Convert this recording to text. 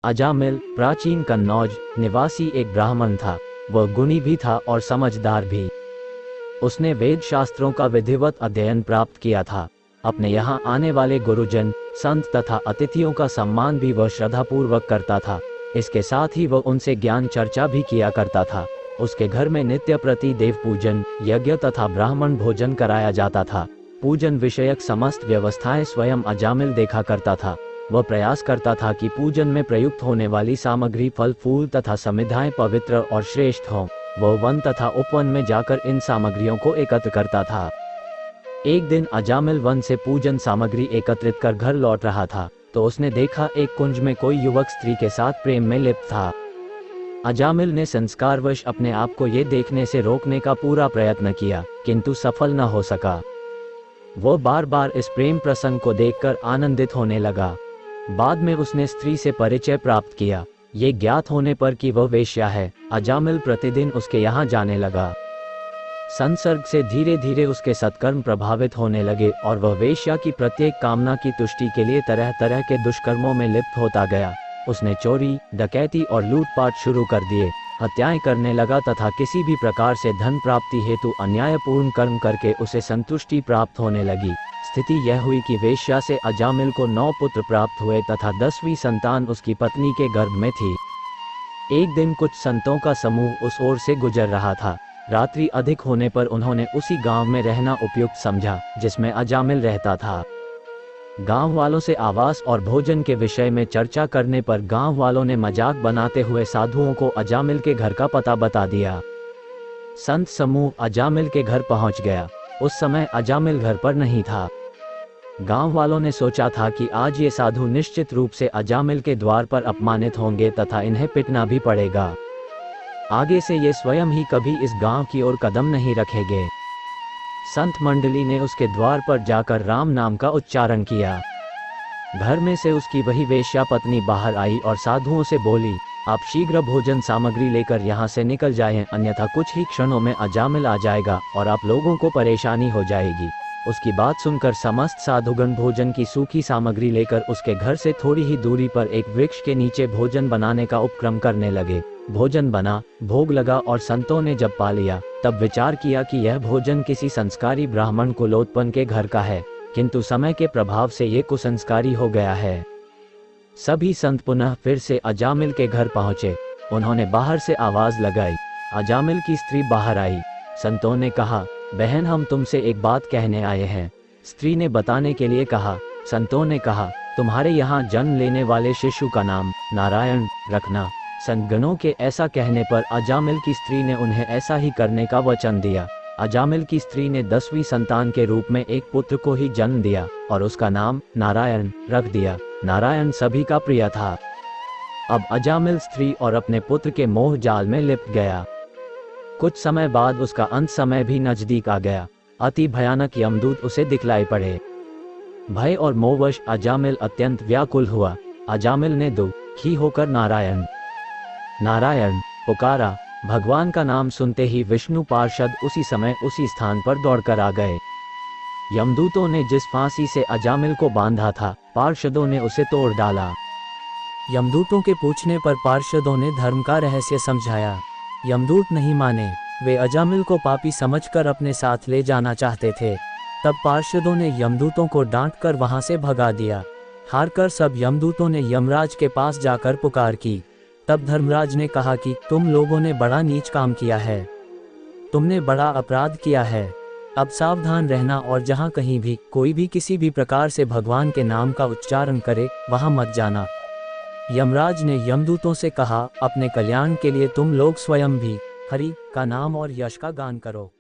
अजामिल प्राचीन कन्नौज निवासी एक ब्राह्मण था। वह गुणी भी था और समझदार भी। उसने वेद शास्त्रों का विधिवत अध्ययन प्राप्त किया था। अपने यहाँ आने वाले गुरुजन, संत तथा अतिथियों का सम्मान भी वह श्रद्धापूर्वक करता था। इसके साथ ही वह उनसे ज्ञान चर्चा भी किया करता था। उसके घर में नित्य प्रति देव पूजन, यज्ञ तथा ब्राह्मण भोजन कराया जाता था। पूजन विषयक समस्त व्यवस्थाएं स्वयं अजामिल देखा करता था। वह प्रयास करता था कि पूजन में प्रयुक्त होने वाली सामग्री, फल फूल तथा समिधाएं पवित्र और श्रेष्ठ हों। वह वन तथा उपवन में जाकर इन सामग्रियों को एकत्र करता था। एक दिन अजामिल वन से पूजन सामग्री एकत्रित कर घर लौट रहा था तो उसने देखा एक कुंज में कोई युवक स्त्री के साथ प्रेम में लिप्त था। अजामिल ने संस्कारवश अपने आप को ये देखने से रोकने का पूरा प्रयत्न किया, किंतु सफल न हो सका। वो बार बार इस प्रेम प्रसंग को देखकर आनंदित होने लगा। बाद में उसने स्त्री से परिचय प्राप्त किया। ये ज्ञात होने पर कि वह वेश्या है, अजामिल प्रतिदिन उसके यहाँ जाने लगा। संसर्ग से धीरे धीरे उसके सत्कर्म प्रभावित होने लगे और वह वेश्या की प्रत्येक कामना की तुष्टि के लिए तरह तरह के दुष्कर्मों में लिप्त होता गया। उसने चोरी, डकैती और लूटपाट शुरू कर दिए, हत्याएं करने लगा तथा किसी भी प्रकार से धन प्राप्ति हेतु अन्यायपूर्ण कर्म करके उसे संतुष्टि प्राप्त होने लगी। स्थिति यह हुई कि वेश्या से अजामिल को 9 पुत्र प्राप्त हुए तथा 10वीं संतान उसकी पत्नी के गर्भ में थी। एक दिन कुछ संतों का समूह उस ओर से गुजर रहा था। रात्रि अधिक होने पर उन्होंने उसी गांव में रहना उपयुक्त समझा जिसमें अजामिल रहता था। गांव वालों से आवास और भोजन के विषय में चर्चा करने पर गांव वालों ने मजाक बनाते हुए साधुओं को अजामिल के घर का पता बता दिया। संत समूह अजामिल के घर पहुंच गया। उस समय अजामिल घर पर नहीं था। गांव वालों ने सोचा था कि आज ये साधु निश्चित रूप से अजामिल के द्वार पर अपमानित होंगे तथा इन्हें पिटना भी पड़ेगा। आगे से ये स्वयं ही कभी इस गांव की ओर कदम नहीं रखेंगे। संत मंडली ने उसके द्वार पर जाकर राम नाम का उच्चारण किया। घर में से उसकी वही वेश्या पत्नी बाहर आई और साधुओं से बोली, आप शीघ्र भोजन सामग्री लेकर यहाँ से निकल जाएं, अन्यथा कुछ ही क्षणों में अजामिल आ जाएगा और आप लोगों को परेशानी हो जाएगी। उसकी बात सुनकर समस्त साधुगण भोजन की सूखी सामग्री लेकर उसके घर से थोड़ी ही दूरी पर एक वृक्ष के नीचे भोजन बनाने का उपक्रम करने लगे। भोजन बना, भोग लगा और संतों ने जब पा लिया तब विचार किया कि यह भोजन किसी संस्कारी ब्राह्मण कुलोत्पन्न के घर का है, किंतु समय के प्रभाव से ये कुसंस्कारी हो गया है। सभी संत पुनः फिर से अजामिल के घर पहुंचे। उन्होंने बाहर से आवाज लगाई। अजामिल की स्त्री बाहर आई। संतों ने कहा, बहन हम तुमसे एक बात कहने आए हैं। स्त्री ने बताने के लिए कहा। संतों ने कहा, तुम्हारे यहाँ जन्म लेने वाले शिशु का नाम नारायण रखना। संतगणों के ऐसा कहने पर अजामिल की स्त्री ने उन्हें ऐसा ही करने का वचन दिया। अजामिल की स्त्री ने 10वीं संतान के रूप में एक पुत्र को ही जन्म दिया और उसका नाम नारायण रख दिया। नारायण सभी का प्रिय था। अब अजामिल स्त्री और अपने पुत्र के मोह जाल में लिप्त गया। कुछ समय बाद उसका अंत समय भी नजदीक आ गया। अति भयानक यमदूत उसे दिखलाई पड़े। भय और मोहवश अजामिल अत्यंत व्याकुल हुआ। अजामिल ने दुखी होकर नारायण नारायण पुकारा। भगवान का नाम सुनते ही विष्णु पार्षद उसी समय उसी स्थान पर दौड़कर आ गए। यमदूतों ने जिस फांसी से अजामिल को बांधा था, पार्षदों ने उसे तोड़ डाला। यमदूतों के पूछने पर पार्षदों ने धर्म का रहस्य समझाया। यमदूत नहीं माने। वे अजामिल को पापी समझकर अपने साथ ले जाना चाहते थे। तब पार्षदों ने यमदूतों को डांटकर वहां से भगा दिया। हारकर सब यमदूतों ने यमराज के पास जाकर पुकार की। तब धर्मराज ने कहा कि तुम लोगों ने बड़ा नीच काम किया है, तुमने बड़ा अपराध किया है। अब सावधान रहना और जहाँ कहीं भी कोई भी किसी भी प्रकार से भगवान के नाम का उच्चारण करे वहाँ मत जाना। यमराज ने यमदूतों से कहा, अपने कल्याण के लिए तुम लोग स्वयं भी हरि का नाम और यश का गान करो।